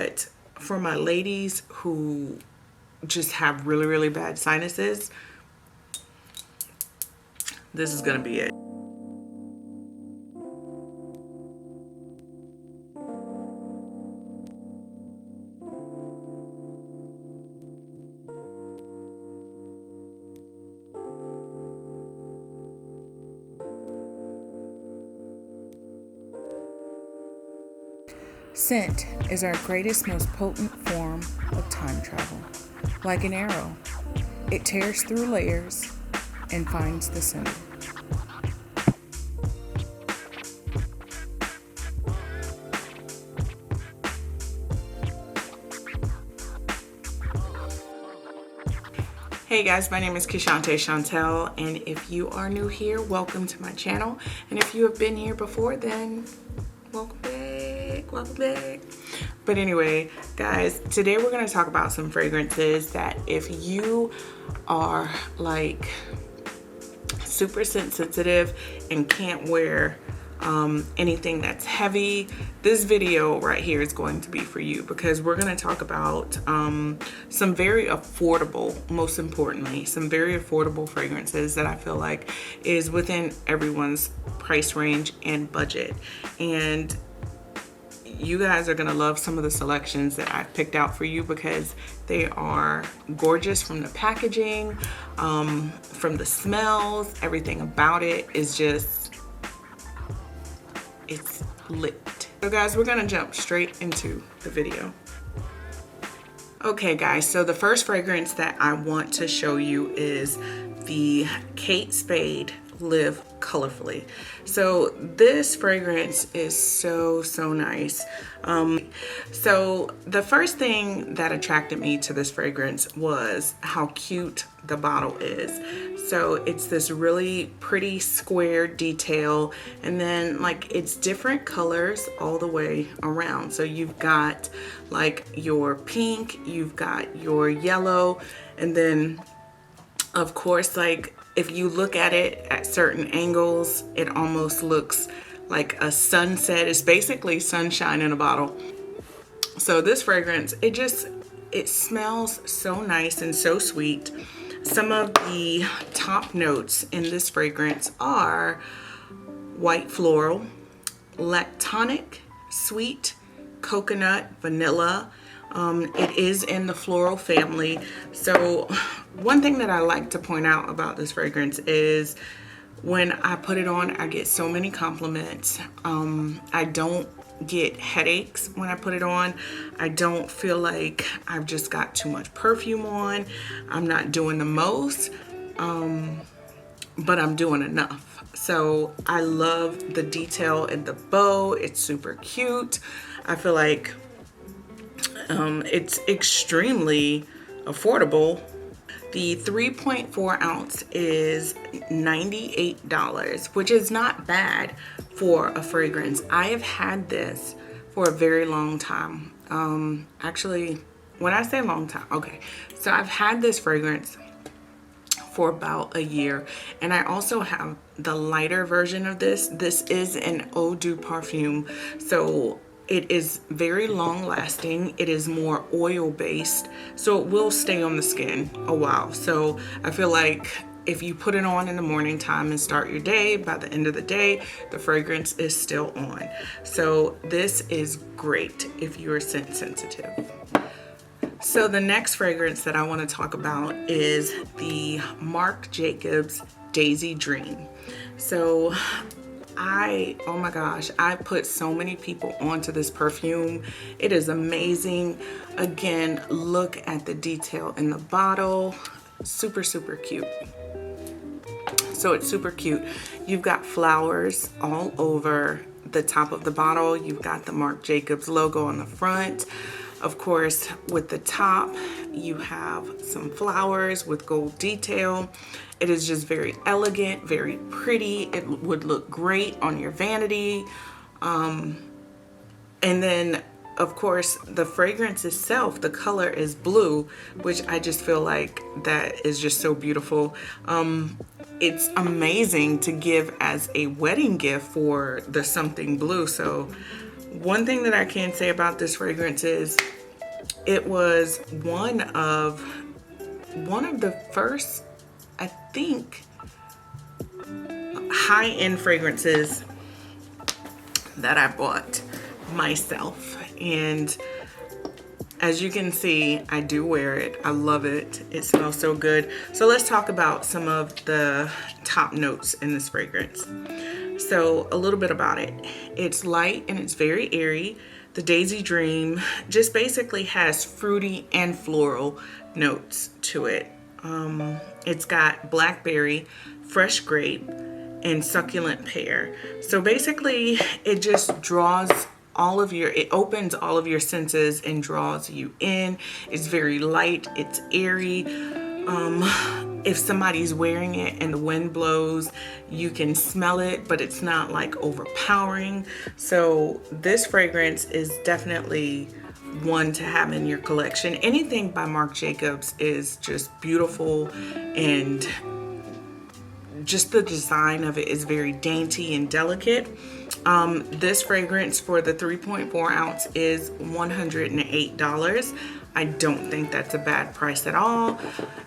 But for my ladies who just have really, really bad sinuses, this is gonna be it. Scent is our greatest, most potent form of time travel. Like an arrow, it tears through layers and finds the center. Hey guys, my name is Kishante Chantel, and if you are new here, welcome to my channel. And if you have been here before, then welcome back, welcome back. But anyway, guys, today we're gonna talk about some fragrances that if you are like super sensitive and can't wear anything that's heavy, this video right here is going to be for you, because we're going to talk about some very affordable, most importantly, some very affordable fragrances that I feel like is within everyone's price range and budget. And you guys are gonna love some of the selections that I've picked out for you, because they are gorgeous from the packaging, from the smells. Everything about it is just, it's lit. So guys, we're gonna jump straight into the video. Okay guys, so the first fragrance that I want to show you is the Kate Spade Live Colorfully. So this fragrance is so nice. So the first thing that attracted me to this fragrance was how cute the bottle is. So it's this really pretty square detail, and then like it's different colors all the way around. So you've got like your pink, you've got your yellow, and then of course, like if you look at it at certain angles, it almost looks like a sunset. It's basically sunshine in a bottle. So this fragrance, it smells so nice and so sweet. Some of the top notes in this fragrance are white floral, lactonic, sweet, coconut, vanilla. It is in the floral family. So one thing that I like to point out about this fragrance is when I put it on, I get so many compliments. I don't get headaches when I put it on. I don't feel like I've just got too much perfume on. I'm not doing the most, but I'm doing enough. So I love the detail and the bow. It's super cute. I feel like it's extremely affordable. The 3.4 ounce is $98, which is not bad for a fragrance. I have had this for a very long time. Actually, when I say long time, okay, so I've had this fragrance for about a year, and I also have the lighter version of this. This is an Eau de Parfum, so it is very long lasting. It is more oil based, so it will stay on the skin a while. So I feel like if you put it on in the morning time and start your day, by the end of the day, the fragrance is still on. So this is great if you're scent sensitive. So the next fragrance that I want to talk about is the Marc Jacobs Daisy Dream. So oh my gosh, I put so many people onto this perfume. It is amazing. Again, look at the detail in the bottle. Super cute. So it's super cute. You've got flowers all over the top of the bottle. You've got the Marc Jacobs logo on the front. Of course, with the top, you have some flowers with gold detail. It is just very elegant, very pretty. It would look great on your vanity. And then, of course, the fragrance itself, the color is blue, which I just feel like that is just so beautiful. It's amazing to give as a wedding gift for the something blue. So One thing that I can say about this fragrance is it was one of the first, I think, high-end fragrances that I bought myself. And as you can see, I do wear it. I love it. It smells so good. So let's talk about some of the top notes in this fragrance. So a little bit about it. It's light and it's very airy. The Daisy Dream just basically has fruity and floral notes to it. It's got blackberry, fresh grape, and succulent pear. So basically it just draws it opens all of your senses and draws you in. It's very light, it's airy. If somebody's wearing it and the wind blows, you can smell it, but it's not like overpowering. So this fragrance is definitely one to have in your collection. Anything by Marc Jacobs is just beautiful, and just the design of it is very dainty and delicate. This fragrance for the 3.4 ounce is $108. I don't think that's a bad price at all.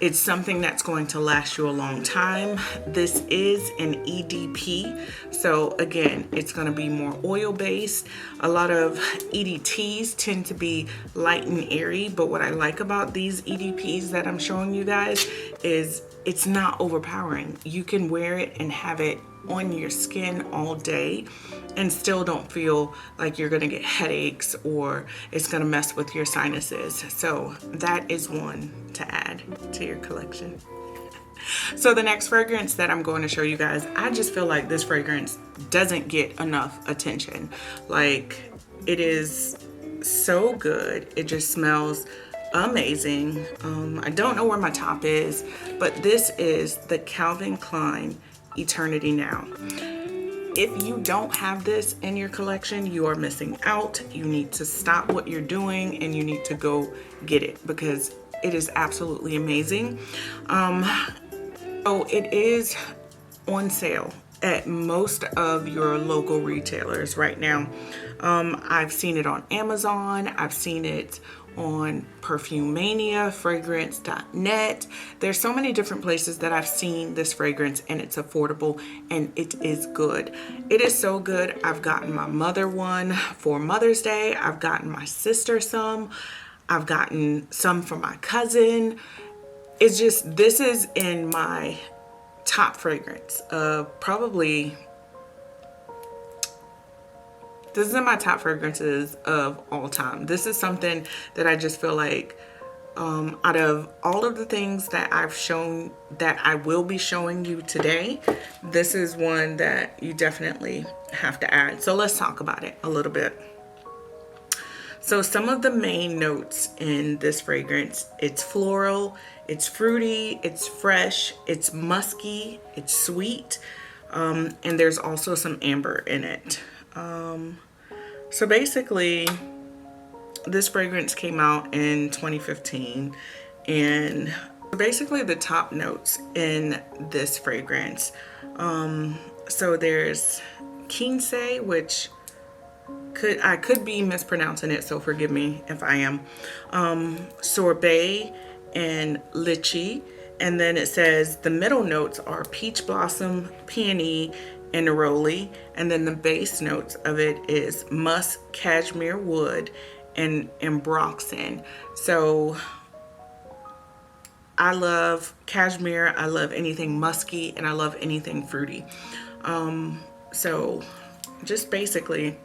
It's something that's going to last you a long time. This is an EDP, so again, it's going to be more oil based. A lot of EDTs tend to be light and airy, but what I like about these EDPs that I'm showing you guys is it's not overpowering. You can wear it and have it on your skin all day and still don't feel like you're gonna get headaches or it's gonna mess with your sinuses. So that is one to add to your collection. So the next fragrance that I'm going to show you guys, I just feel like this fragrance doesn't get enough attention. Like, it is so good. It just smells amazing. I don't know where my top is, but this is the Calvin Klein Eternity Now. If you don't have this in your collection, you are missing out. You need to stop what you're doing and you need to go get it because it is absolutely amazing. So it is on sale at most of your local retailers right now. I've seen it on Amazon. I've seen it on Perfume Mania, fragrance.net. There's so many different places that I've seen this fragrance, and it's affordable and it is good. It is so good. I've gotten my mother one for Mother's Day. I've gotten my sister some. I've gotten some for my cousin. It's just, this is in my top fragrance of probably, this is in my top fragrances of all time. This is something that I just feel like out of all of the things that I've shown, that I will be showing you today, this is one that you definitely have to add. So let's talk about it a little bit. So some of the main notes in this fragrance, it's floral, it's fruity, it's fresh, it's musky, it's sweet, and there's also some amber in it. So basically, this fragrance came out in 2015, and basically the top notes in this fragrance. So there's quince, which I could be mispronouncing it, so forgive me if I am. Sorbet and lychee, and then it says the middle notes are peach blossom, peony, and neroli, and then the base notes of it is musk, cashmere wood, and ambroxan. So I love cashmere, I love anything musky, and I love anything fruity. So just basically,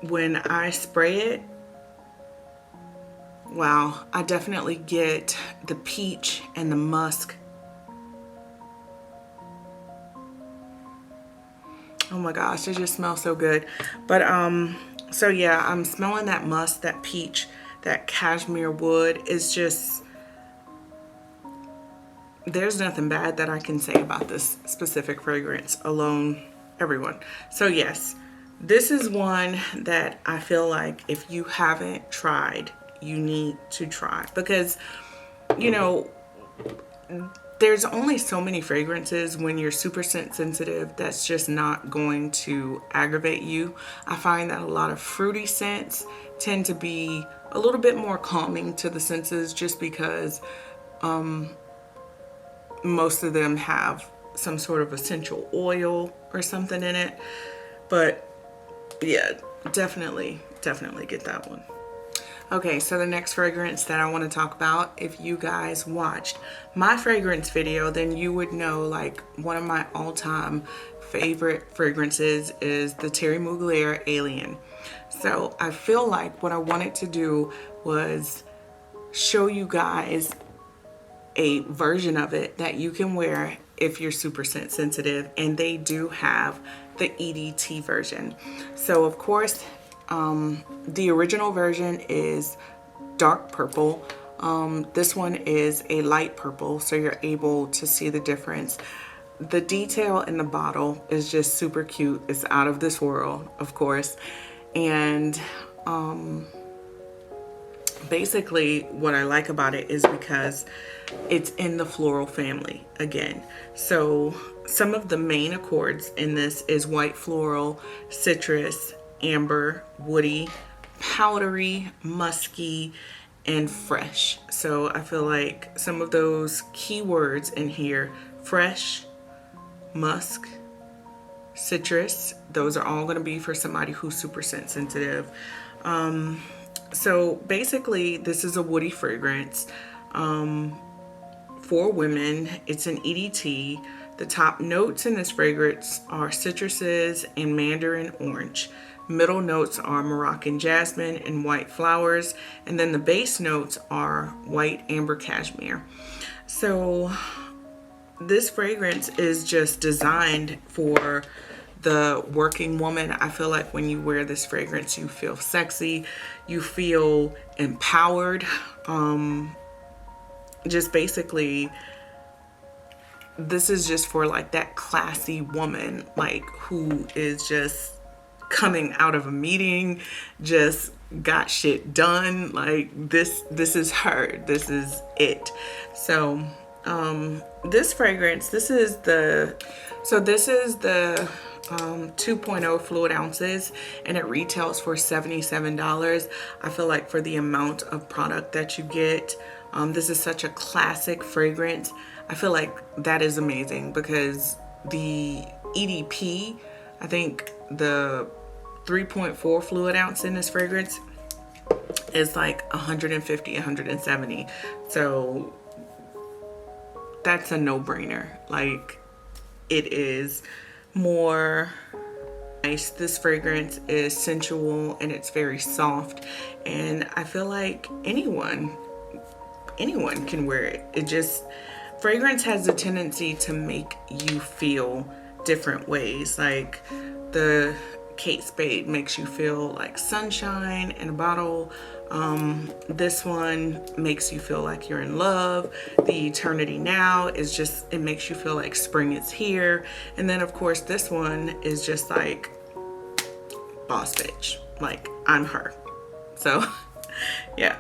when I spray it, wow, I definitely get the peach and the musk. Oh my gosh, it just smells so good. But so yeah, I'm smelling that musk, that peach, that cashmere wood. It's just, there's nothing bad that I can say about this specific fragrance alone, everyone. So yes, this is one that I feel like if you haven't tried, you need to try, because, you know, there's only so many fragrances when you're super sensitive that's just not going to aggravate you. I find that a lot of fruity scents tend to be a little bit more calming to the senses, just because most of them have some sort of essential oil or something in it. But yeah, definitely get that one. Okay, so the next fragrance that I want to talk about, if you guys watched my fragrance video, then you would know, like, one of my all-time favorite fragrances is the THEIRY MUGLER Alien. So I feel like what I wanted to do was show you guys a version of it that you can wear if you're super sensitive, and they do have the EDT version. So of course, the original version is dark purple. This one is a light purple, so you're able to see the difference. The detail in the bottle is just super cute. It's out of this world, of course. And basically what I like about it is because it's in the floral family again. So some of the main accords in this is white floral, citrus, amber, woody, powdery, musky, and fresh. So I feel like some of those keywords in here, fresh, musk, citrus, those are all going to be for somebody who's super sensitive. So basically this is a woody fragrance for women. It's an EDT. The top notes in this fragrance are citruses and mandarin orange. Middle notes are Moroccan jasmine and white flowers, and then the base notes are white amber cashmere. So this fragrance is just designed for the working woman. I feel like when you wear this fragrance, you feel sexy, you feel empowered. Just basically, this is just for like that classy woman, like who is just coming out of a meeting, just got shit done. Like this is her, this is it. So this fragrance, this is the 2.0 fluid ounces, and it retails for $77. I feel like for the amount of product that you get, this is such a classic fragrance. I feel like that is amazing, because the EDP, I think the 3.4 fluid ounce in this fragrance is like 150, 170. So that's a no-brainer. Like, it is more nice. This fragrance is sensual and it's very soft, and I feel like anyone can wear it. It just, fragrance has a tendency to make you feel different ways. Like the Kate Spade makes you feel like sunshine in a bottle. This one makes you feel like you're in love. The Eternity Now is just, it makes you feel like spring is here. And then of course this one is just like boss bitch, like I'm her. So yeah.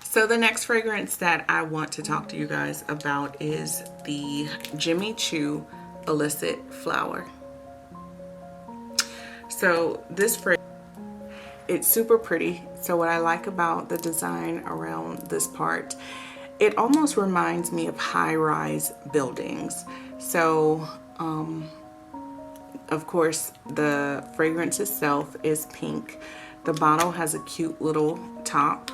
So the next fragrance that I want to talk to you guys about is the CHOO Illicit Flower. So this fragrance, it's super pretty. So what I like about the design around this part, it almost reminds me of high-rise buildings. So of course the fragrance itself is pink. The bottle has a cute little top,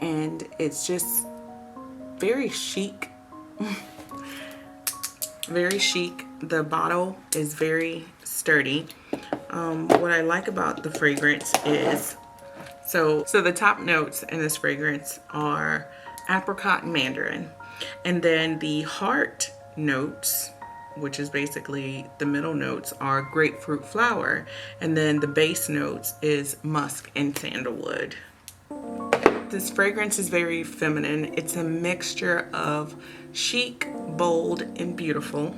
and it's just very chic. Very chic. The bottle is very sturdy. What I like about the fragrance is, so the top notes in this fragrance are apricot and mandarin, and then the heart notes, which is basically the middle notes, are grapefruit flower, and then the base notes is musk and sandalwood. This fragrance is very feminine. It's a mixture of chic, bold, and beautiful.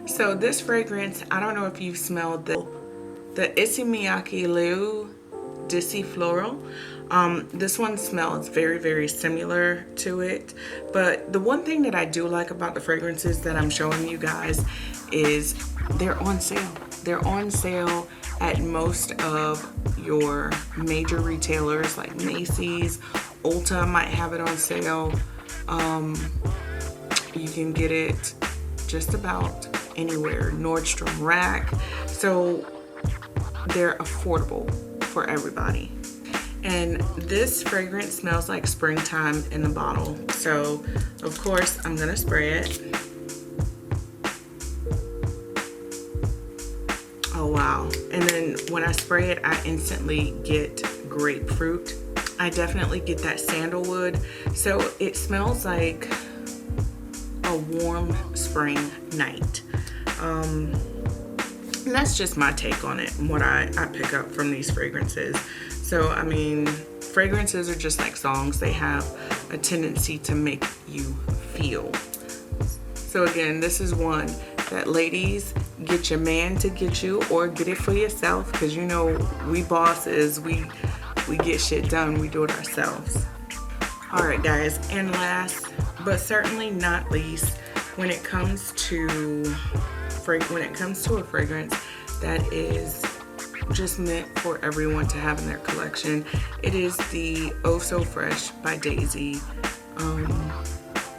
So this fragrance, I don't know if you've smelled the Issey Miyake Liu Illicit Flower. This one smells very, very similar to it, but the one thing that I do like about the fragrances that I'm showing you guys is they're on sale. They're on sale at most of your major retailers like Macy's. Ulta might have it on sale. You can get it just about anywhere. Nordstrom Rack. So they're affordable for everybody. And this fragrance smells like springtime in the bottle. So of course I'm gonna spray it. Oh wow. And then when I spray it, I instantly get grapefruit. I definitely get that sandalwood. So it smells like a warm spring night. And that's just my take on it and what I pick up from these fragrances. So, I mean, fragrances are just like songs. They have a tendency to make you feel. So again, this is one that, ladies, get your man to get you or get it for yourself, because you know we bosses, we get shit done, we do it ourselves. All right, guys, and last but certainly not least, when it comes to a fragrance that is just meant for everyone to have in their collection, it is the Oh So Fresh by Daisy.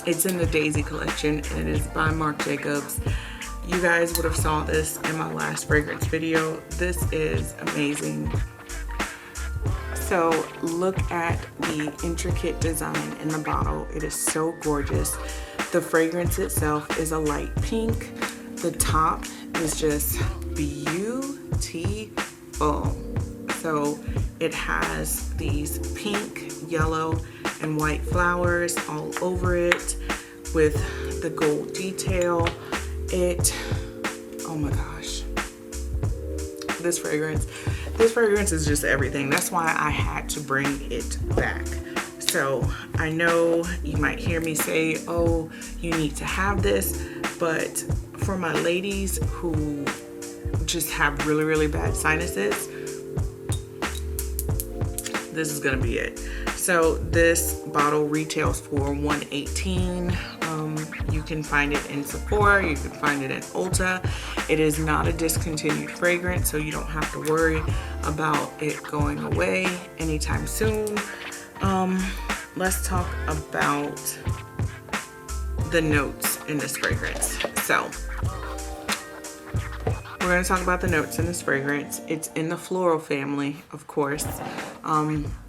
It's in the Daisy collection and it is by Marc Jacobs. You guys would have saw this in my last fragrance video. This is amazing. So look at the intricate design in the bottle. It is so gorgeous. The fragrance itself is a light pink. The top is just beautiful. So it has these pink, yellow, and white flowers all over it with the gold detail. Oh my gosh. This fragrance is just everything. That's why I had to bring it back. So I know you might hear me say, oh, you need to have this, but for my ladies who just have really, really bad sinuses, this is gonna be it. So this bottle retails for $118. You can find it in Sephora, you can find it in Ulta. It is not a discontinued fragrance, so you don't have to worry about it going away anytime soon. Let's talk about the notes in this fragrance. So we're going to talk about the notes in this fragrance. It's in the floral family, of course.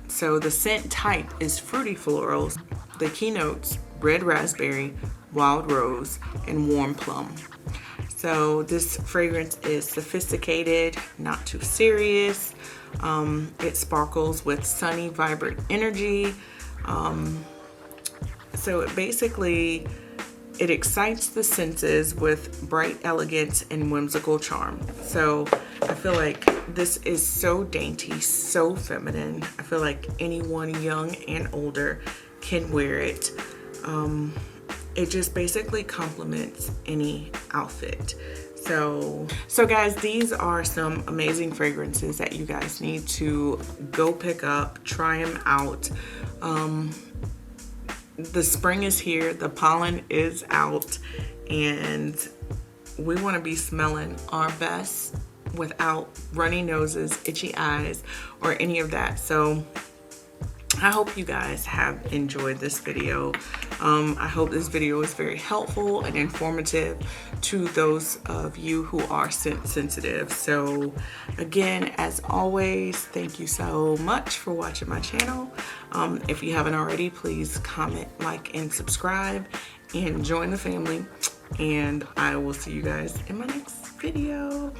So the scent type is fruity florals. The key notes: red raspberry, wild rose, and warm plum. So this fragrance is sophisticated, not too serious. It sparkles with sunny, vibrant energy. So it excites the senses with bright elegance and whimsical charm. So I feel like this is so dainty, so feminine. I feel like anyone young and older can wear it. It just basically complements any outfit. So guys, these are some amazing fragrances that you guys need to go pick up, try them out. The spring is here, the pollen is out, and we want to be smelling our best without runny noses, itchy eyes, or any of that. So I hope you guys have enjoyed this video. I hope this video is very helpful and informative to those of you who are scent sensitive. So again, as always, thank you so much for watching my channel. If you haven't already, please comment, like, and subscribe, and join the family. And I will see you guys in my next video.